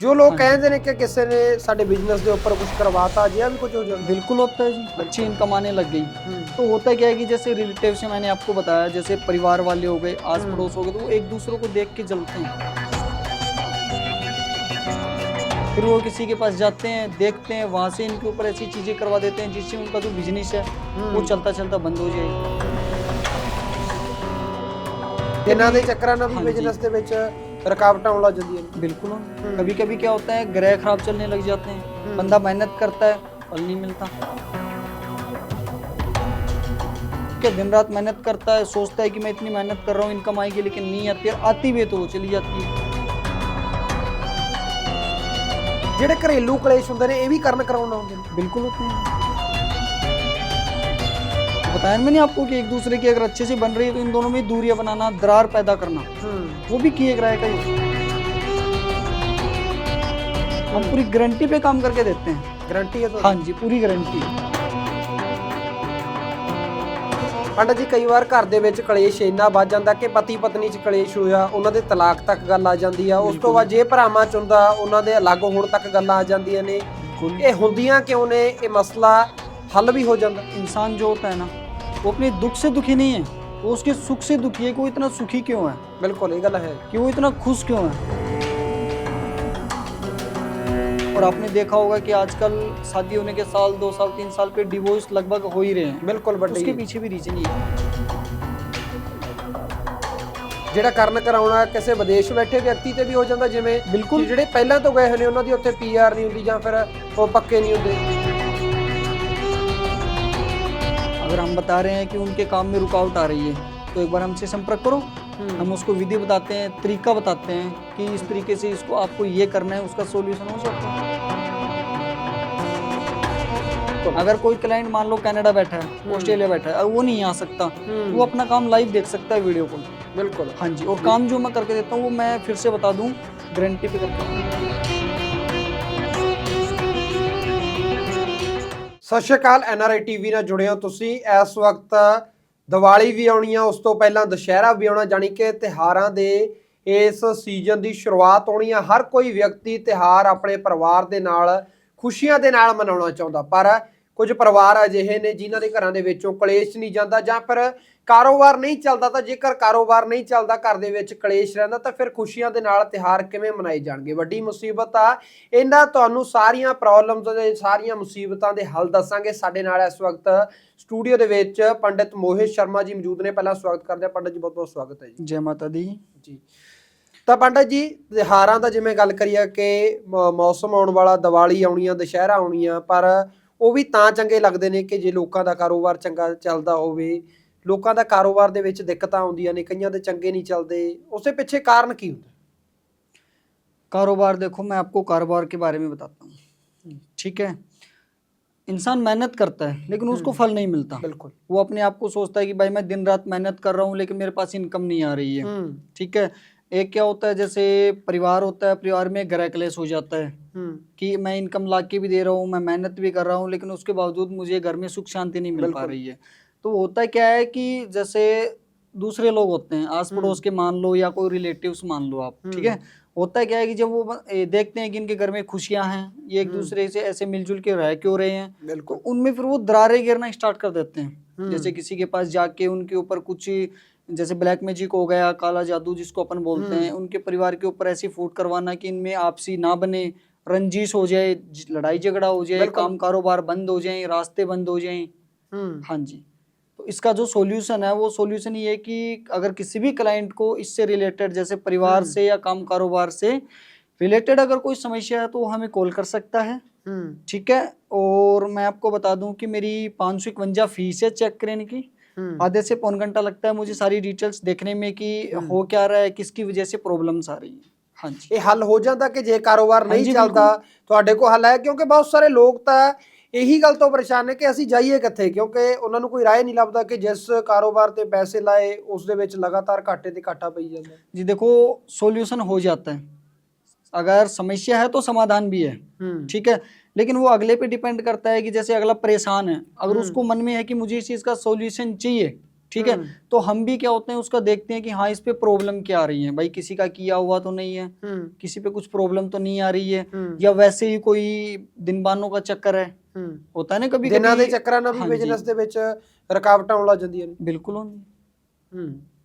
जो लोग हाँ कहते हैं कि किसी ने साडे बिजनेस के ऊपर कुछ करवाता जिहा भी कुछ हो जाता। बिल्कुल होता है जी, अच्छी इनकम आने लग गई। तो होता क्या है कि जैसे रिलेटिव से मैंने आपको बताया, जैसे परिवार वाले हो गए, आस पड़ोस हो गए, तो वो एक दूसरे को देख के जलते हैं। फिर वो किसी के पास जाते हैं, देखते हैं, वहां से इनके ऊपर ऐसी चीजें करवा देते हैं जिससे उनका जो बिजनेस है वो चलता चलता बंद हो जाए। इन्हां दे चक्करां नाल भी हाँ जी, बिजनेस दे विच रुकावटां आउण लग जांदियां ने। बिल्कुल। कभी कभी क्या होता है, ग्रह खराब चलने लग जाते हैं, बंदा मेहनत करता है, फल नहीं मिलता। क्या दिन रात मेहनत करता है, सोचता है कि मैं इतनी मेहनत कर रहा हूँ इनकम आएगी, लेकिन नहीं आती है, आती भी है तो वो चली जाती है। ਜਿਹੜੇ ਘਰੇਲੂ ਕਲੇਸ਼ ਹੁੰਦੇ ਨੇ ਇਹ ਵੀ ਕਰਨ ਕਰਾਉਣਾ ਹੁੰਦੇ ਨੇ। बिल्कुल होते हैं। तो बताया मैंने आपको कि एक दूसरे की अगर अच्छे से बन रही है तो इन दोनों में दूरियां बनाना, दरार पैदा करना, वो भी किए ग्रह का ही। हम पूरी गारंटी पे काम करके देते हैं। ਗਰੰਟੀ ਹੈ हाँ ਤੁਹਾਡੀ। जी, पूरी गारंटी। ਪੰਡਤ ਜੀ ਕਈ ਵਾਰ ਘਰ ਦੇ ਵਿੱਚ ਕਲੇਸ਼ ਇੰਨਾ ਵੱਧ ਜਾਂਦਾ ਕਿ ਪਤੀ ਪਤਨੀ 'ਚ ਕਲੇਸ਼ ਹੋਇਆ ਉਹਨਾਂ ਦੇ ਤਲਾਕ ਤੱਕ ਗੱਲ ਆ ਜਾਂਦੀ ਆ। ਉਸ ਤੋਂ ਬਾਅਦ ਜੇ ਭਰਾਵਾਂ 'ਚ ਹੁੰਦਾ ਉਹਨਾਂ ਦੇ ਅਲੱਗ ਹੋਣ ਤੱਕ ਗੱਲਾਂ ਆ ਜਾਂਦੀਆਂ ਨੇ। ਇਹ ਹੁੰਦੀਆਂ ਕਿਉਂ ਨੇ? ਇਹ ਮਸਲਾ हल भी हो जाता। इंसान जो होता है ना, वो अपने दुख से दुखी नहीं है, वो उसके सुख से दुखी है कि वो इतना सुखी क्यों है, बिल्कुल ये गल है कि वो इतना खुश क्यों है। और आपने देखा होगा कि आजकल शादी होने के साल 2 साल 3 साल पे डिवोर्स लगभग हो ही रहे हैं। बिल्कुल बड़ी उसके पीछे भी रीजन ही है। ਜਿਹੜਾ ਕਰਨ ਕਰਾਉਣਾ ਕਿਸੇ ਵਿਦੇਸ਼ ਬੈਠੇ ਵਿਅਕਤੀ ਤੇ ਵੀ ਹੋ ਜਾਂਦਾ, ਜਿਵੇਂ ਬਿਲਕੁਲ ਜਿਹੜੇ ਪਹਿਲਾਂ ਤੋਂ ਗਏ ਹੋਏ ਨੇ ਉਹਨਾਂ ਦੀ ਉੱਥੇ ਪੀਆਰ ਨਹੀਂ ਹੁੰਦੀ ਜਾਂ ਫਿਰ ਉਹ ਪੱਕੇ ਨਹੀਂ ਹੁੰਦੇ। अगर हम बता रहे हैं कि उनके काम में रुकावट आ रही है तो एक बार हमसे संपर्क करो, हम उसको विधि बताते हैं, तरीका बताते हैं कि इस तरीके से इसको आपको ये करना है, उसका सॉल्यूशन हो सकता है। अगर कोई क्लाइंट मान लो कनाडा बैठा है, ऑस्ट्रेलिया बैठा है, वो नहीं आ सकता, वो अपना काम लाइव देख सकता है वीडियो कॉल। बिल्कुल हाँ जी। और काम जो मैं करके देता हूँ वो मैं फिर से बता दूँ, गारंटी पे करता हूँ। ਸਤਿ ਸ਼੍ਰੀ ਅਕਾਲ, NRI TV ਨਾਲ ਜੁੜੇ ਹੋ ਤੁਸੀਂ। ਇਸ ਵਕਤ ਦੀਵਾਲੀ ਵੀ ਆਉਣੀ ਆ, ਉਸ ਤੋਂ ਪਹਿਲਾਂ ਦੁਸ਼ਹਿਰਾ ਵੀ ਆਉਣਾ, ਜਾਣੀ ਕਿ ਤਿਉਹਾਰਾਂ ਦੇ ਇਸ ਸੀਜ਼ਨ ਦੀ ਸ਼ੁਰੂਆਤ ਹੋਣੀ ਆ। ਹਰ ਕੋਈ ਵਿਅਕਤੀ ਤਿਉਹਾਰ ਆਪਣੇ ਪਰਿਵਾਰ ਦੇ ਨਾਲ ਖੁਸ਼ੀਆਂ ਦੇ ਨਾਲ ਮਨਾਉਣਾ ਚਾਹੁੰਦਾ, ਪਰ ਕੁਝ ਪਰਿਵਾਰ ਅਜਿਹੇ ਨੇ ਜਿਨ੍ਹਾਂ ਦੇ ਘਰਾਂ ਦੇ ਵਿੱਚੋਂ ਕਲੇਸ਼ ਨਹੀਂ ਜਾਂਦਾ ਜਾਂ ਫਿਰ ਕਾਰੋਬਾਰ ਨਹੀਂ ਚੱਲਦਾ। ਤਾਂ ਜੇਕਰ ਕਾਰੋਬਾਰ ਨਹੀਂ ਚੱਲਦਾ, ਘਰ ਦੇ ਵਿੱਚ ਕਲੇਸ਼ ਰਹਿੰਦਾ, ਤਾਂ ਫਿਰ ਖੁਸ਼ੀਆਂ ਦੇ ਨਾਲ ਤਿਉਹਾਰ ਕਿਵੇਂ ਮਨਾਏ ਜਾਣਗੇ? ਵੱਡੀ ਮੁਸੀਬਤ ਆ। ਇਹਨਾਂ ਤੁਹਾਨੂੰ ਸਾਰੀਆਂ ਪ੍ਰੋਬਲਮਸ ਦੇ, ਸਾਰੀਆਂ ਮੁਸੀਬਤਾਂ ਦੇ ਹੱਲ ਦੱਸਾਂਗੇ। ਸਾਡੇ ਨਾਲ ਇਸ ਵਕਤ ਸਟੂਡੀਓ ਦੇ ਵਿੱਚ ਪੰਡਿਤ ਮੋਹਿਤ ਸ਼ਰਮਾ ਜੀ ਮੌਜੂਦ ਨੇ। ਪਹਿਲਾਂ ਸਵਾਗਤ ਕਰਦੇ ਹਾਂ ਪੰਡਿਤ ਜੀ, ਬਹੁਤ ਬਹੁਤ ਸਵਾਗਤ ਹੈ ਜੀ। जय माता दी ਜੀ। ਤਾਂ ਪੰਡਿਤ ਜੀ, ਤਿਉਹਾਰਾਂ ਦਾ ਜਿਵੇਂ ਗੱਲ ਕਰੀਏ ਕਿ ਮੌਸਮ ਆਉਣ ਵਾਲਾ, ਦੀਵਾਲੀ ਆਉਣੀ ਆ, ਦੁਸ਼ਹਿਰਾ ਆਉਣੀ ਆ, ਪਰ ਉਹ ਵੀ ਤਾਂ ਚੰਗੇ ਲੱਗਦੇ ਨੇ ਕਿ ਜੇ ਲੋਕਾਂ ਦਾ ਕਾਰੋਬਾਰ ਚੰਗਾ ਚੱਲਦਾ ਹੋਵੇ। ਲੋਕਾਂ ਦਾ ਕਾਰੋਬਾਰ ਦੇ ਵਿੱਚ ਦਿੱਕਤਾਂ ਆਉਂਦੀਆਂ ਨੇ, ਕਈਆਂ ਦੇ ਚੰਗੇ ਨਹੀਂ ਚੱਲਦੇ। ਉਸੇ ਪਿੱਛੇ ਕਾਰਨ ਕੀ ਹੁੰਦਾ? कारोबार देखो, मैं आपको कारोबार के बारे में बताता हूँ, ठीक है। इंसान मेहनत करता है लेकिन उसको फल नहीं मिलता। बिल्कुल। वो अपने आप को सोचता है कि भाई मैं दिन रात मेहनत कर रहा हूँ लेकिन मेरे पास इनकम नहीं आ रही है, ठीक है। एक क्या होता है, जैसे परिवार होता है, परिवार में गृह क्लेश हो जाता है कि मैं इनकम ला के भी दे रहा हूँ, मैं मेहनत भी कर रहा हूँ, लेकिन उसके बावजूद मुझे घर में सुख शांति नहीं मिल पा रही है। तो होता क्या है कि जैसे दूसरे लोग होते हैं, आस पड़ोस के मान लो या कोई रिलेटिव्स मान लो आप, ठीक है। होता है क्या है कि जब वो देखते हैं कि इनके घर में खुशियां हैं, ये एक दूसरे से ऐसे मिलजुल के रह क्यों रहे हैं, तो उनमें फिर वो दरारें गिरना स्टार्ट कर देते हैं। जैसे किसी के पास जाके उनके ऊपर कुछ, जैसे ब्लैक मैजिक हो गया, काला जादू जिसको अपन बोलते हैं, उनके परिवार के ऊपर ऐसी फूट करवाना कि इनमें आपसी ना बने, रंजिश हो जाए, लड़ाई झगड़ा हो जाए, काम कारोबार बंद हो जाए, रास्ते बंद हो जाए। हाँ जी। तो इसका जो सॉल्यूशन है वो सॉल्यूशन ये है कि अगर किसी भी क्लाइंट को इससे रिलेटेड, जैसे परिवार से या काम कारोबार से रिलेटेड अगर कोई समस्या है तो वो हमें कॉल कर सकता है, ठीक है। और मैं आपको बता दूं कि मेरी 551 फीस है चेक करने की। आधे से पौन घंटा लगता है मुझे सारी डिटेल्स देखने में कि हो क्या रहा है, किसकी वजह से प्रॉब्लम्स आ रही है। हाँ जी। ਇਹ ਹੱਲ ਹੋ ਜਾਂਦਾ ਕਿ ਜੇ ਕਾਰੋਬਾਰ ਨਹੀਂ ਚੱਲਦਾ ਤੁਹਾਡੇ ਕੋਲ ਹੱਲ ਹੈ? ਕਿਉਂਕਿ ਬਹੁਤ ਸਾਰੇ ਲੋਕ ਤਾਂ ਇਹੀ ਗੱਲ ਤੋਂ ਪਰੇਸ਼ਾਨ ਨੇ ਕਿ ਅਸੀਂ ਜਾਈਏ ਕਿੱਥੇ, ਕਿਉਂਕਿ ਉਹਨਾਂ ਨੂੰ ਕੋਈ ਰਾਹ ਨਹੀਂ ਲੱਭਦਾ ਕਿ ਜਿਸ ਕਾਰੋਬਾਰ ਤੇ ਪੈਸੇ ਲਾਏ ਉਸ ਦੇ ਵਿੱਚ ਲਗਾਤਾਰ ਘਾਟੇ ਤੇ ਘਾਟਾ ਪਈ ਜਾਂਦਾ। जी देखो, सॉल्यूशन हो जाता है, अगर समस्या है तो समाधान भी है, ठीक है। लेकिन वो अगले पे डिपेंड करता है कि जैसे अगला परेशान है, अगर उसको मन में है कि मुझे इस चीज का सॉल्यूशन चाहिए, ठीक है। तो हम भी क्या होते हैं उसका देखते हैं कि हाँ इस पे प्रॉब्लम क्या आ रही है, भाई किसी का किया हुआ तो नहीं है, किसी पे कुछ प्रॉब्लम तो नहीं आ रही है, या वैसे ही कोई दिनबानों का चक्कर है, होता है ना कभी ਦਿਨਾਂ ਦੇ कभी। ਚੱਕਰਾਂ ਨਾਲ ਵੀ ਬਿਜ਼ਨਸ ਦੇ ਵਿੱਚ ਰੁਕਾਵਟਾਂ ਆਉਣ ਲੱਗ ਜਾਂਦੀਆਂ ਨੇ। बिल्कुल होंगी,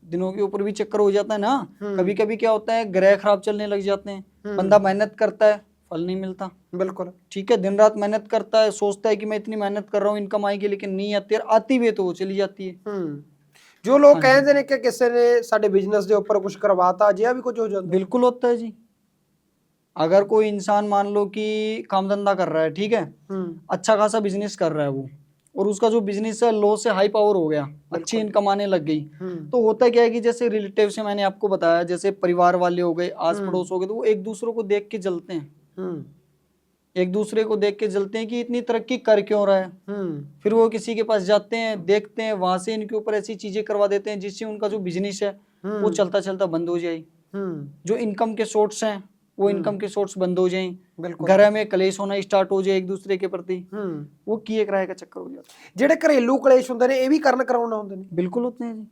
दिनों के ऊपर भी चक्कर हो जाता है ना। कभी कभी क्या होता है ग्रह खराब चलने लग जाते हैं, बंदा मेहनत करता है फल नहीं मिलता। बिल्कुल ठीक है, दिन रात मेहनत करता है, सोचता है कि मैं इतनी मेहनत कर रहा हूँ इनकम आएगी, लेकिन नहीं आती, और आती भी है तो वो चली जाती है। जो लोग कहते हैं कि किसी ने साडे बिजनेस के ऊपर कुछ करवाता, अजिहा भी कुछ हो जाता? बिल्कुल होता है जी। अगर कोई इंसान मान लो कि काम धंधा कर रहा है, ठीक है, अच्छा खासा बिजनेस कर रहा है वो, और उसका जो बिजनेस है लो से हाई पावर हो गया, अच्छी इनकम आने लग गई, तो होता क्या है कि जैसे रिलेटिव से मैंने आपको बताया, जैसे परिवार वाले हो गए, आस पड़ोस हो गए, तो वो एक दूसरे को देख के जलते हैं, एक दूसरे को देख के जलते हैं कि इतनी तरक्की कर क्यों रहा है। फिर वो किसी के पास जाते हैं, देखते हैं, वहां से इनके ऊपर ऐसी चीजें करवा देते हैं जिससे उनका जो बिजनेस है वो चलता चलता बंद हो जाए, जो इनकम के सोर्स हैं वो इनकम के सोर्स बंद हो जाएं, घर में कलेश होना स्टार्ट हो जाए एक दूसरे के प्रति, वो किए किराए का चक्कर हो जाता है। ਜਿਹੜੇ ਘਰੇਲੂ ਕਲੇਸ਼ ਹੁੰਦੇ ਨੇ ਇਹ ਵੀ ਕਰਨ ਕਰਾਉਣਾ ਹੁੰਦੇ ਨੇ? बिल्कुल होते हैं जी।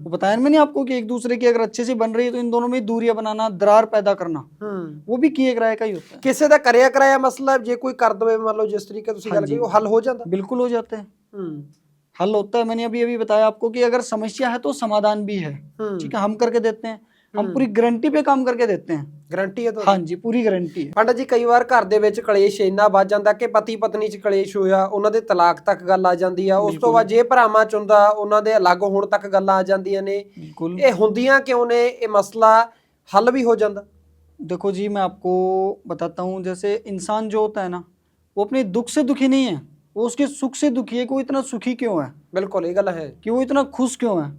वो बताया मैंने आपको कि एक दूसरे की अगर अच्छे से बन रही है तो इन दोनों में दूरियां बनाना, दरार पैदा करना, वो भी किए किराए का ही होता है। ਕਿਸੇ ਦਾ ਕਰਿਆ ਕਰਾਇਆ ਮਸਲਾ ਜੇ ਕੋਈ ਕਰ ਦਵੇ, ਮੰਨ ਲਓ ਜਿਸ ਤਰੀਕੇ ਤੁਸੀਂ ਗੱਲ ਕੀਤੀ, ਉਹ ਹੱਲ ਹੋ ਜਾਂਦਾ? बिल्कुल हो जाता है, हल होता है। मैंने अभी बताया आपको कि अगर समस्या है तो समाधान भी है, ठीक है, हम करके देते हैं, हम पूरी गारंटी पे काम करके देते हैं। ਗਰੰਟੀ ਹੈ ਤੁਹਾਡੀ? हाँ जी, पूरी गारंटी है। ਪੰਡਤ ਜੀ ਕਈ ਵਾਰ ਘਰ ਦੇ ਵਿੱਚ ਕਲੇਸ਼ ਇੰਨਾ ਵੱਧ ਜਾਂਦਾ ਕਿ ਪਤੀ ਪਤਨੀ 'ਚ ਕਲੇਸ਼ ਹੋਇਆ, ਉਹਨਾਂ ਦੇ ਤਲਾਕ ਤੱਕ ਗੱਲ ਆ ਜਾਂਦੀ ਆ, ਉਸ ਤੋਂ ਬਾਅਦ ਜੇ ਭਰਾਵਾਂ 'ਚ ਹੁੰਦਾ ਉਹਨਾਂ ਦੇ ਅਲੱਗ ਹੋਣ ਤੱਕ ਗੱਲਾਂ ਆ ਜਾਂਦੀਆਂ ਨੇ। बिल्कुल। ਇਹ ਹੁੰਦੀਆਂ ਕਿਉਂ ਨੇ? ਇਹ ਮਸਲਾ हल भी हो जाता? देखो जी मैं आपको बताता हूँ, जैसे इंसान जो होता है ना वो अपने दुख से दुखी नहीं है, वो उसके सुख से दुखी है कि वो इतना सुखी क्यों है। बिल्कुल ये गल है कि वो इतना खुश क्यों है,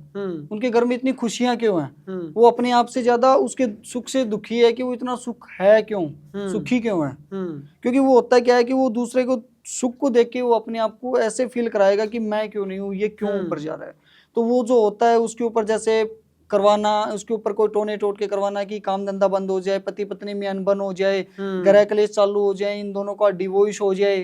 उनके घर में इतनी खुशियां क्यों हैं, वो अपने आप से ज्यादा उसके सुख से दुखी है कि वो इतना सुख है क्यों, सुखी क्यों है। क्योंकि वो होता क्या है कि वो दूसरे को सुख को देख के वो अपने आप को ऐसे फील कराएगा कि मैं क्यों नहीं हूँ, ये क्यों ऊपर जा रहा है। तो वो जो होता है उसके ऊपर जैसे करवाना, उसके ऊपर कोई टोने टोट के करवाना कि काम धंधा बंद हो जाए, पति पत्नी में अनबन हो जाए, गृह कलेश चालू हो जाए, इन दोनों का डिवोर्स हो जाए,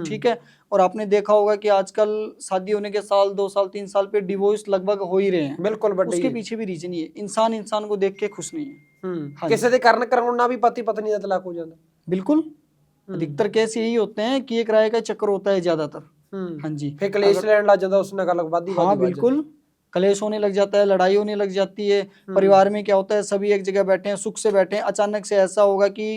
ठीक है। और आपने देखा होगा कि आजकल शादी होने के साल 2 साल 3 साल पे डिवोर्स लगभग हो ही रहे हैं। बिल्कुल उसके पीछे भी रीजन ये इंसान इंसान को देख के खुश नहीं है। किसी दे कारण कराउना भी पति पत्नी का तलाक हो जाता? बिल्कुल, अधिकतर केस यही होते हैं कि एक राय का चक्कर होता है ज्यादातर। हाँ जी, फिर कलेश लैंड लग जाता, उसने गल वादी। हाँ बिल्कुल, कलेश होने लग जाता है, लड़ाई होने लग जाती है। परिवार में क्या होता है, सभी एक जगह बैठे हैं, सुख से बैठे हैं, अचानक से ऐसा होगा कि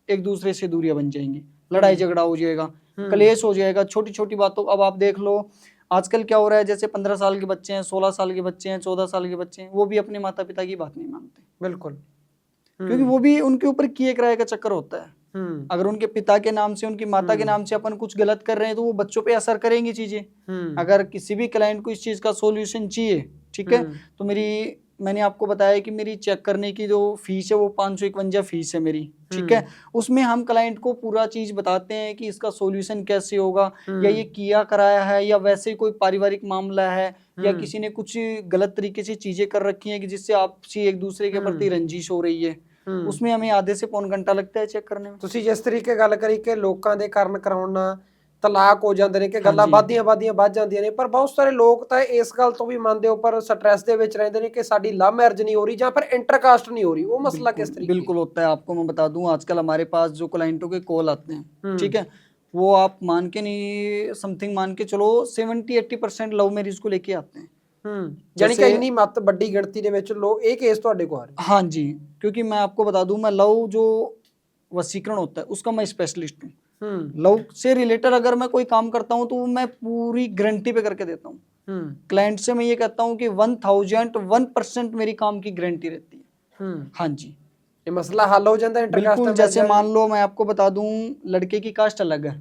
एक दूसरे से दूरियां बन जाएंगी, लड़ाई झगड़ा हो जाएगा, कलेश हो जाएगा, छोटी छोटी बातों। अब आप देख लो आजकल क्या हो रहा है, जैसे 15 साल के बच्चे हैं, 16 साल के बच्चे हैं, 14 साल के बच्चे हैं, वो भी अपने माता पिता की बात नहीं मानते। बिल्कुल, क्योंकि वो भी उनके ऊपर किए किराए का चक्कर होता है। अगर उनके पिता के नाम से, उनकी माता के नाम से अपन कुछ गलत कर रहे हैं तो वो बच्चों पे असर करेंगी चीजें। अगर किसी भी क्लाइंट को इस चीज का सॉल्यूशन चाहिए, ठीक है, तो मैंने आपको बताया कि मेरी चेक करने की जो फीस है वो 551 फीस है मेरी, ठीक है। उसमें हम क्लाइंट को पूरा चीज बताते हैं कि इसका सॉल्यूशन कैसे होगा, या ये किया कराया है, या वैसे कोई पारिवारिक मामला है, या किसी ने कुछ गलत तरीके से चीजें कर रखी हैं कि जिससे आपसी एक दूसरे के प्रति रंजिश हो रही है। उसमें हमें आधे से पौन घंटा लगता है चेक करने में। ਤੁਸੀਂ ਜਿਸ ਤਰੀਕੇ ਗੱਲ ਕਰੀ ਕਿ ਲੋਕਾਂ ਦੇ ਕਾਰਨ ਕਰਾਉਣ ਨਾਲ ਤਲਾਕ ਹੋ ਜਾਂਦੇ ਨੇ, ਕਿ ਗੱਲਾਂ ਵੱਧਦੀਆਂ ਵੱਧ ਜਾਂਦੀਆਂ ਨੇ, ਪਰ ਬਹੁਤ ਸਾਰੇ ਲੋਕ ਤਾਂ ਇਸ ਗੱਲ ਤੋਂ ਵੀ ਮਨ ਦੇ ਉੱਪਰ ਸਟ੍ਰੈਸ ਦੇ ਵਿੱਚ ਰਹਿੰਦੇ ਨੇ ਕਿ ਸਾਡੀ लव मैरिज नहीं हो रही ਜਾਂ फिर इंटरकास्ट नहीं हो रही। वो मसला किस तरीके? बिल्कुल होता है, आपको मैं बता दूं, आजकल हमारे पास जो क्लाइंटों के कॉल आते हैं, ठीक है, वो आप मान के नहीं, समथिंग मान के चलो 70-80% लव मैरिज को लेके आते हैं। यानी कि इतनी मत बड़ी गिनती ਦੇ ਵਿੱਚ लोग एक केस ਤੁਹਾਡੇ को आ रहे? हाँ जी, क्योंकि मैं आपको बता दूं, मैं लव जो वशीकरण होता है उसका मैं स्पेशलिस्ट हूँ। लव से रिलेटेड अगर मैं कोई काम करता हूँ तो मैं पूरी गारंटी पे करके देता हूँ। क्लाइंट से मैं ये कहता हूँ कि 1001% मेरी काम की गारंटी रहती है। हाँ जी, ये मसला हल हो जाता है इंटरकास्ट? बिल्कुल, जैसे मान लो मैं आपको बता दूं, लड़के की कास्ट अलग है,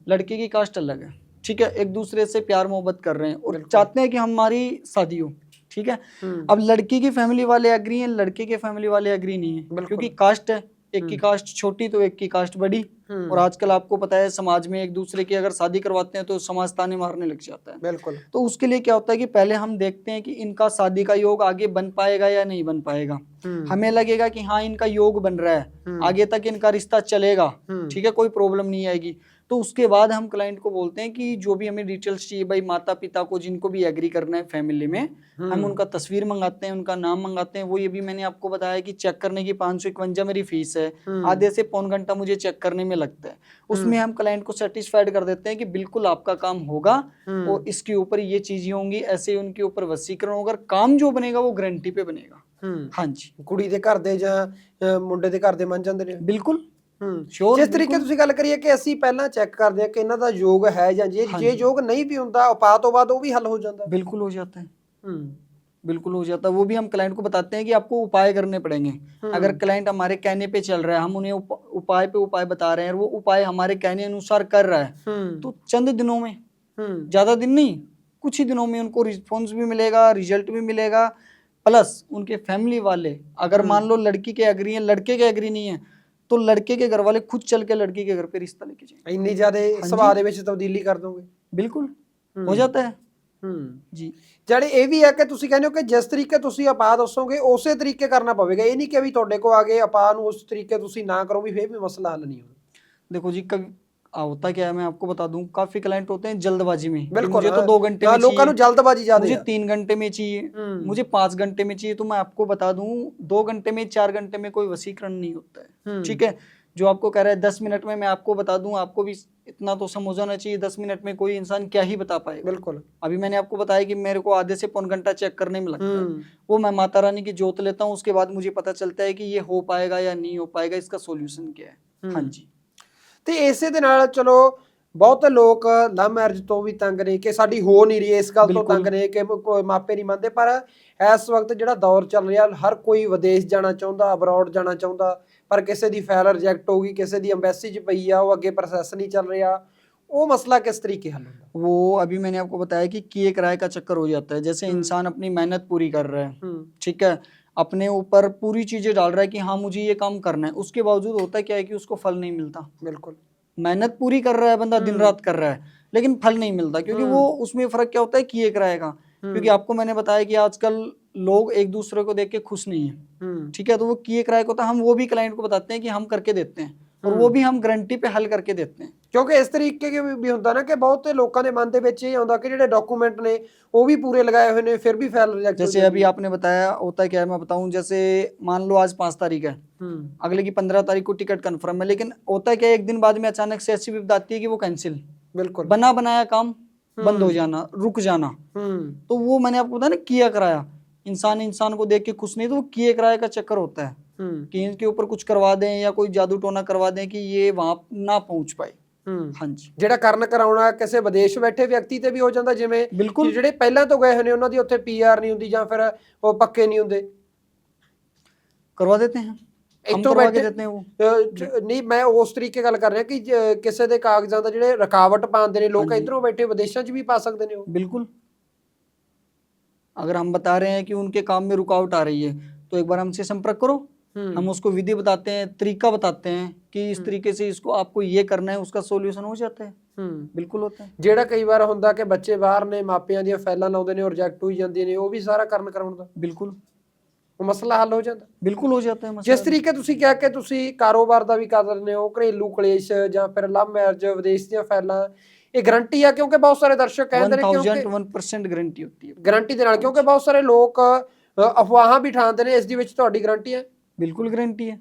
लड़के की कास्ट अलग है, ठीक है, एक दूसरे से प्यार मोहब्बत कर रहे हैं और चाहते हैं कि हमारी शादी हो, ठीक है। अब लड़की की फैमिली वाले एग्री हैं, लड़के के फैमिली वाले एग्री नहीं है, क्योंकि कास्ट है, एक की कास्ट छोटी तो एक की कास्ट बड़ी। और आजकल आपको पता है समाज में एक दूसरे की अगर शादी करवाते हैं तो समाज ताने मारने लग जाता है। बिल्कुल, तो उसके लिए क्या होता है कि पहले हम देखते हैं कि इनका शादी का योग आगे बन पाएगा या नहीं बन पाएगा। हमें लगेगा कि हाँ इनका योग बन रहा है, आगे तक इनका रिश्ता चलेगा, ठीक है, कोई प्रॉब्लम नहीं आएगी, तो उसके बाद हम क्लाइंट को बोलते हैं कि जो भी हमें डिटेल्स चाहिए भाई, माता पिता को जिनको भी एग्री करना है फैमिली में, हम उनका तस्वीर मंगाते हैं, उनका नाम मंगाते हैं। वो ये भी मैंने आपको बताया कि चेक करने की 551 मेरी फीस है, आधे से पौन घंटा मुझे चेक करने में लगता है। उसमें हम क्लाइंट को सेटिस्फाइड कर देते हैं कि बिल्कुल आपका काम होगा और इसके ऊपर ये चीजें होंगी, ऐसे उनके ऊपर वसीकरण होगा, काम जो बनेगा वो गारंटी पे बनेगा। हाँ जी, ਕੁੜੀ ਦੇ ਘਰ ਦੇ ਜਾਂ ਮੁੰਡੇ ਦੇ ਘਰ ਦੇ ਮੰਨ ਜਾਂਦੇ ਨੇ। बिल्कुल ਸ਼ੋਰ ਜਿਸ ਤਰੀਕੇ ਤੁਸੀਂ ਗੱਲ ਕਰੀਏ ਕਿ ਅਸੀਂ ਪਹਿਲਾਂ ਚੈੱਕ ਕਰਦੇ ਹਾਂ ਕਿ ਇਹਨਾਂ ਦਾ ਯੋਗ ਹੈ ਜਾਂ ਜੇ ਯੋਗ ਨਹੀਂ ਵੀ ਹੁੰਦਾ ਉਪਾਅ ਤੋਂ ਬਾਅਦ ਉਹ ਵੀ ਹੱਲ ਹੋ ਜਾਂਦਾ। बिल्कुल हो जाता है, बिल्कुल हो जाता है। वो भी हम क्लाइंट को बताते हैं कि आपको उपाय करने पड़ेंगे। अगर क्लाइंट हमारे कहने पे चल रहा है, हम उन्हें उपाय पे उपाय बता रहे हैं और वो उपाय हमारे कहने अनुसार कर रहा है, तो चंद दिनों में, ज्यादा दिन नहीं, कुछ ही दिनों में उनको रिस्पॉन्स भी मिलेगा, रिजल्ट भी मिलेगा। प्लस उनके फैमिली वाले, अगर मान लो लड़की के एग्री है, लड़के के एग्री नहीं है, तो लड़के के घर वाले खुद चल के लड़की के घर पे रिश्ता लेके जाएंगे। ਇੰਨੀ ਜ਼ਿਆਦਾ ਸੁਭਾਅ ਦੇ ਵਿੱਚ ਤਬਦੀਲੀ ਕਰ ਦੋਗੇ। बिल्कुल हो जाता है जी। ਜਿਹੜੇ ਇਹ ਵੀ ਹੈ ਕਿ ਤੁਸੀਂ ਕਹਿੰਦੇ ਹੋ ਕਿ ਜਿਸ ਤਰੀਕੇ ਤੁਸੀਂ ਉਪਾਅ ਦੱਸੋਗੇ ਉਸੇ ਤਰੀਕੇ ਕਰਨਾ ਪਵੇਗਾ। ਇਹ ਨਹੀਂ ਕਿ ਵੀ ਤੁਹਾਡੇ ਕੋਲ ਆ ਗਏ ਉਪਾਅ ਨੂੰ ਉਸ ਤਰੀਕੇ ਤੁਸੀਂ ਨਾ ਕਰੋ ਵੀ ਫੇਰ ਵੀ ਮਸਲਾ ਹੱਲ ਨਹੀਂ ਹੋਣਾ। देखो जी, कभी होता क्या है, मैं आपको बता दूं, काफी क्लाइंट होते हैं जल्दबाजी में कि बिल्कुल, मुझे तो 2 घंटे में लोगों को जल्दबाजी ज्यादा मुझे है। 3 घंटे में चाहिए, मुझे 5 घंटे में चाहिए। तो मैं आपको बता दूं, 2 घंटे में 4 घंटे में कोई वसीकरण नहीं होता है। ठीक है, जो आपको कह रहा है 10 मिनट में, मैं आपको बता दूं, आपको भी इतना तो समझ आना चाहिए, 10 मिनट में कोई इंसान क्या ही बता पाएगा। बिल्कुल, अभी मैंने आपको बताया कि मेरे को आधे से पौन घंटा चेक करने में लगता है, वो मैं माता रानी की जोत लेता हूँ, उसके बाद मुझे पता चलता है कि ये हो पाएगा या नहीं हो पाएगा, इसका सोल्यूशन क्या है। हाँ जी। ਤੇ ਇਸੇ ਦੇ ਨਾਲ ਚਲੋ ਬਹੁਤ ਲੋਕ ਲਵ ਮੈਰਿਜ ਤੋਂ ਵੀ ਤੰਗ ਨੇ ਕਿ ਸਾਡੀ ਹੋ ਨਹੀਂ ਰਹੀ, ਇਸ ਗੱਲ ਤੋਂ ਤੰਗ ਨੇ ਕਿ ਕੋਈ ਮਾਪੇ ਨਹੀਂ ਮੰਨਦੇ। ਪਰ ਇਸ ਵਕਤ ਜਿਹੜਾ ਦੌਰ ਚੱਲ ਰਿਹਾ, ਹਰ ਕੋਈ ਵਿਦੇਸ਼ ਜਾਣਾ ਚਾਹੁੰਦਾ, ਅਬਰੋਡ ਜਾਣਾ ਚਾਹੁੰਦਾ, ਪਰ ਕਿਸੇ ਦੀ ਫਾਈਲ ਰਿਜੈਕਟ ਹੋ ਗਈ, ਕਿਸੇ ਦੀ ਐਮਬੈਸੀ 'ਚ ਪਈ ਆ, ਉਹ ਅੱਗੇ ਪ੍ਰੋਸੈਸ ਨਹੀਂ ਚੱਲ ਰਿਹਾ। वो मसला किस तरीके हल होगा? वो अभी मैंने आपको बताया कि किए कराए का चक्कर हो जाता है। जैसे इंसान अपनी मेहनत पूरी कर रहा है, ठीक है, अपने ऊपर पूरी चीजें डाल रहा है कि हाँ मुझे ये काम करना है, उसके बावजूद होता क्या है कि उसको फल नहीं मिलता। बिल्कुल, मेहनत पूरी कर रहा है बंदा, दिन रात कर रहा है, लेकिन फल नहीं मिलता, क्योंकि वो उसमें फर्क क्या होता है किए कराए का। क्योंकि आपको मैंने बताया कि आजकल लोग एक दूसरे को देख के खुश नहीं है, ठीक है, तो वो किए कराए को, तो हम वो भी क्लाइंट को बताते हैं कि हम करके देते हैं, और वो भी हम गारंटी पे हल करके देते हैं। ਕਿਉਂਕਿ ਇਸ ਤਰੀਕੇ ਕੇ ਵੀ ਹੁੰਦਾ ਨਾ ਕਿ ਬਹੁਤੇ ਲੋਕਾਂ ਦੇ ਮਨ ਦੇ ਵਿੱਚ ਇਹ ਆਉਂਦਾ ਕਿ ਜਿਹੜੇ ਡਾਕੂਮੈਂਟ ਨੇ ਉਹ ਵੀ ਪੂਰੇ ਲਗਾਏ ਹੋਏ ਨੇ, ਫਿਰ ਵੀ ਫਾਈਲ ਰਿਜੈक्ट हो जैसे अभी आपने बताया होता क्या है, मैं बताऊं, जैसे मान लो आज 5 तारीख है, अगले की 15 तारीख को टिकट कंफर्म है, लेकिन होता क्या है एक दिन बाद में अचानक से ऐसी विपदा आती है कि वो कैंसिल, बिल्कुल, बना बनाया काम बंद हो जाना, रुक जाना। तो वो मैंने आपको बताया ना, किया कराया, इंसान को देख के खुश नहीं, तो वो किए कराए का चक्कर होता है कि इनके ऊपर कुछ करवा दें या कोई जादू टोना करवा दें कि ये वहां ना पहुंच पाए। हाँ जी। ਜਿਹੜਾ ਕਰਨ ਕਰਾਉਣਾ ਕਿਸੇ ਵਿਦੇਸ਼ ਬੈਠੇ ਵਿਅਕਤੀ ਤੇ ਵੀ ਹੋ ਜਾਂਦਾ, ਜਿਵੇਂ ਬਿਲਕੁਲ, ਜਿਹੜੇ ਪਹਿਲਾਂ ਤੋਂ ਗਏ ਹੋਏ ਨੇ ਉਹਨਾਂ ਦੀ ਉੱਥੇ ਪੀਆਰ ਨਹੀਂ ਹੁੰਦੀ ਜਾਂ ਫਿਰ ਉਹ ਪੱਕੇ ਨਹੀਂ ਹੁੰਦੇ, करवा देते हैं, हम करवा के देते हैं वो। ਨਹੀਂ ਮੈਂ ਉਸ ਤਰੀਕੇ ਗੱਲ ਕਰ ਰਿਹਾ ਕਿ ਕਿਸੇ ਦੇ ਕਾਗਜ਼ਾਂ ਦਾ ਜਿਹੜੇ ਰੁਕਾਵਟ ਪਾਉਂਦੇ ਨੇ ਲੋਕ, ਇਧਰੋਂ ਬੈਠੇ ਵਿਦੇਸ਼ਾਂ 'ਚ ਵੀ ਪਾ ਸਕਦੇ ਨੇ ਉਹ। बिल्कुल, अगर हम बता रहे हैं कि उनके काम में रुकावट आ रही है, तो एक बार हमसे संपर्क करो, हम उसको विधि बताते हैं, तरीका बताते हैं कि इस तरीके से इसको आपको ये करना है, उसका सोल्यूशन हो जाता है। बिल्कुल होता है। ਜਿਹੜਾ ਕਈ ਵਾਰ ਹੁੰਦਾ ਕਿ ਬੱਚੇ ਬਾਹਰ ਨੇ, ਮਾਪਿਆਂ ਦੀਆਂ ਫਾਈਲਾਂ ਲਾਉਂਦੇ ਨੇ, ਉਹ ਰਿਜੈਕਟ ਹੋਈ ਜਾਂਦੀਆਂ ਨੇ, ਉਹ ਵੀ ਸਾਰਾ ਕਰਨ ਕਰਾਉਣ ਦਾ बिल्कुल, ਉਹ ਮਸਲਾ ਹੱਲ ਹੋ ਜਾਂਦਾ। बिल्कुल हो जाता है ਜਿਸ मसला। ਤਰੀਕੇ ਤੁਸੀਂ ਕਿਹਾ ਕਿ ਤੁਸੀਂ ਕਾਰੋਬਾਰ ਦਾ ਵੀ ਕਰ ਰਹੇ ਹੋ, ਘਰੇਲੂ ਕਲੇਸ਼ ਜਾਂ ਫਿਰ ਲਵ ਮੈਰਿਜ, ਵਿਦੇਸ਼ ਦੀਆਂ ਫਾਈਲਾਂ, ਇਹ ਗਾਰੰਟੀ ਆ? ਕਿਉਂਕਿ ਬਹੁਤ ਸਾਰੇ ਦਰਸ਼ਕ ਕਹਿੰਦੇ ਨੇ ਕਿਉਂਕਿ 1001% गारंटी होती है, ਗਾਰੰਟੀ ਦੇ ਨਾਲ, ਕਿਉਂਕਿ ਬਹੁਤ ਸਾਰੇ ਲੋਕ ਅਫਵਾਹਾਂ ਵੀ ਠਾਂਦੇ ਨੇ, ਇਸ ਦੇ ਵਿੱਚ ਤੁਹਾਡੀ ਗਾਰੰਟੀ ਹੈ? बिल्कुल गारंटी है।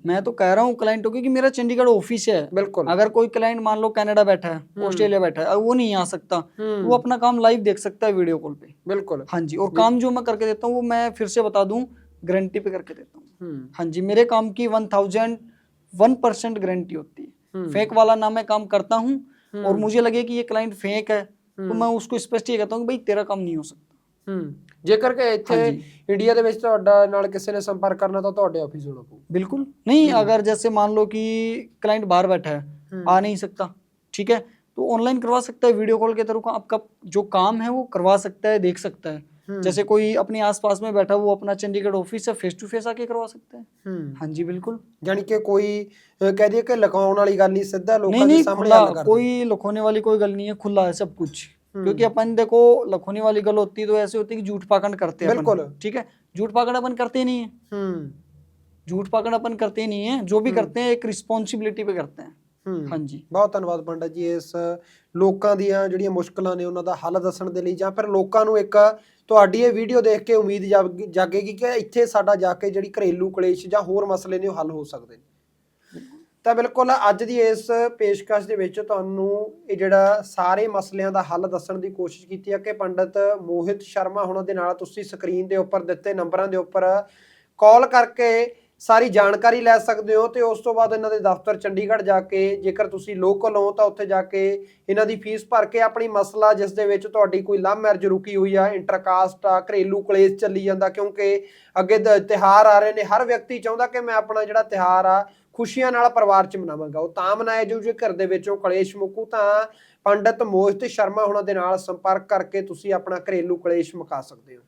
मैं तो कह रहा हूँ क्लाइंटों की कि मेरा चंडीगढ़ ऑफिस है। बिल्कुल, अगर कोई क्लाइंट मान लो कनाडा बैठा है, ऑस्ट्रेलिया बैठा है, वो नहीं आ सकता, वो अपना काम लाइव देख सकता है वीडियो कॉल पे। बिल्कुल, हाँ जी। और काम जो मैं करके देता हूँ वो मैं फिर से बता दूं, गारंटी पे करके देता हूँ। हाँ जी, मेरे काम की 1001% गारंटी होती है। फेक वाला ना मैं काम करता हूँ, और मुझे लगे कि ये क्लाइंट फेक है, तो मैं उसको स्पष्ट ये कहता हूँ कि भाई तेरा काम नहीं हो सकता। ਜੇਕਰ ਕਿ ਇੱਥੇ ਇੰਡੀਆ ਦੇ ਵਿੱਚ ਤੁਹਾਡਾ ਨਾਲ ਕਿਸੇ ਨੇ ਸੰਪਰਕ ਕਰਨਾ ਤਾਂ ਤੁਹਾਡੇ ਆਫਿਸ ਹੋਣਾ ਪਊ। बिल्कुल नहीं, अगर जैसे मान लो कि क्लाइंट बाहर बैठा है, आ नहीं सकता, ठीक है, तो ऑनलाइन करवा सकता है, वीडियो कॉल के थ्रू आपका जो काम है वो करवा सकता है, देख सकता है। जैसे कोई अपने आसपास में बैठा, वो अपना चंडीगढ़ ऑफिस है, फेस टू फेस आके करवा सकता है। हाँ जी बिल्कुल। यानी कि कोई कह दिए कि लुकाउन वाली गल नहीं, सीधा लोगों के सामने खुला, हल कर दो। कोई लुकाने वाली कोई गल नहीं है, खुला है सब कुछ। क्योंकि अपन देखो लखोने वाली गल होती है तो ऐसे होती है कि झूठ पाखंड करते हैं बिल्कुल, ठीक है, झूठ पाखंड अपन करते ही नहीं है, झूठ पाखंड अपन करते ही नहीं है, जो भी करते हैं एक रिस्पॉन्सिबिलिटी पे करते हैं। हाँ जी। ਬਹੁਤ ਧੰਨਵਾਦ ਪੰਡਤ ਜੀ ਇਸ ਲੋਕਾਂ ਦੀਆਂ ਜਿਹੜੀਆਂ ਮੁਸ਼ਕਲਾਂ ਨੇ ਉਹਨਾਂ ਦਾ ਹੱਲ ਦੱਸਣ ਦੇ ਲਈ, ਜਾਂ ਫਿਰ ਲੋਕਾਂ ਨੂੰ ਇੱਕ ਤੁਹਾਡੀ ਇਹ ਵੀਡੀਓ ਦੇਖ ਕੇ ਉਮੀਦ ਜਾਗੇਗੀ ਕਿ ਇੱਥੇ ਸਾਡਾ ਜਾ ਕੇ ਜਿਹੜੀ ਘਰੇਲੂ ਕਲੇਸ਼ ਜਾਂ ਹੋਰ ਮਸਲੇ ਨੇ ਉਹ ਹੱਲ ਹੋ ਸਕਦੇ ਨੇ। ਤਾਂ ਬਿਲਕੁਲ ਅੱਜ ਦੀ ਇਸ ਪੇਸ਼ਕਸ਼ ਦੇ ਵਿੱਚ ਤੁਹਾਨੂੰ ਇਹ ਜਿਹੜਾ ਸਾਰੇ ਮਸਲਿਆਂ ਦਾ ਹੱਲ ਦੱਸਣ ਦੀ ਕੋਸ਼ਿਸ਼ ਕੀਤੀ ਹੈ ਕਿ ਪੰਡਤ ਮੋਹਿਤ ਸ਼ਰਮਾ ਹੁਣਾਂ ਦੇ ਨਾਲ ਤੁਸੀਂ ਸਕਰੀਨ ਦੇ ਉੱਪਰ ਦਿੱਤੇ ਨੰਬਰਾਂ ਦੇ ਉੱਪਰ ਕਾਲ ਕਰਕੇ ਸਾਰੀ ਜਾਣਕਾਰੀ ਲੈ ਸਕਦੇ ਹੋ। ਤੇ ਉਸ ਤੋਂ ਬਾਅਦ ਇਹਨਾਂ ਦੇ ਦਫ਼ਤਰ ਚੰਡੀਗੜ੍ਹ ਜਾ ਕੇ, ਜੇਕਰ ਤੁਸੀਂ ਲੋਕਲ ਹੋ ਤਾਂ ਉੱਥੇ ਜਾ ਕੇ ਇਹਨਾਂ ਦੀ ਫੀਸ ਭਰ ਕੇ ਆਪਣੀ ਮਸਲਾ ਜਿਸ ਦੇ ਵਿੱਚ ਤੁਹਾਡੀ ਕੋਈ ਲਵ ਮੈਰਿਜ ਰੁਕੀ ਹੋਈ ਆ, ਇੰਟਰਕਾਸਟ ਆ, ਘਰੇਲੂ ਕਲੇਸ਼ ਚੱਲੀ ਜਾਂਦਾ, ਕਿਉਂਕਿ ਅੱਗੇ ਤਿਉਹਾਰ ਆ ਰਹੇ ਨੇ, ਹਰ ਵਿਅਕਤੀ ਚਾਹੁੰਦਾ ਕਿ ਮੈਂ ਆਪਣਾ ਜਿਹੜਾ ਤਿਉਹਾਰ ਆ ਖੁਸ਼ੀਆਂ ਨਾਲ ਪਰਿਵਾਰ 'ਚ ਮਨਾਵਾਂਗਾ, ਉਹ ਤਾਂ ਮਨਾਇਆ ਜਾਊ ਜੇ ਘਰ ਦੇ ਵਿੱਚੋਂ ਕਲੇਸ਼ ਮੁੱਕੂ। ਤਾਂ ਪੰਡਤ ਮੋਹਿਤ ਸ਼ਰਮਾ ਹੁਣਾਂ ਦੇ ਨਾਲ ਸੰਪਰਕ ਕਰਕੇ ਤੁਸੀਂ ਆਪਣਾ ਘਰੇਲੂ ਕਲੇਸ਼ ਮੁਕਾ ਸਕਦੇ ਹੋ।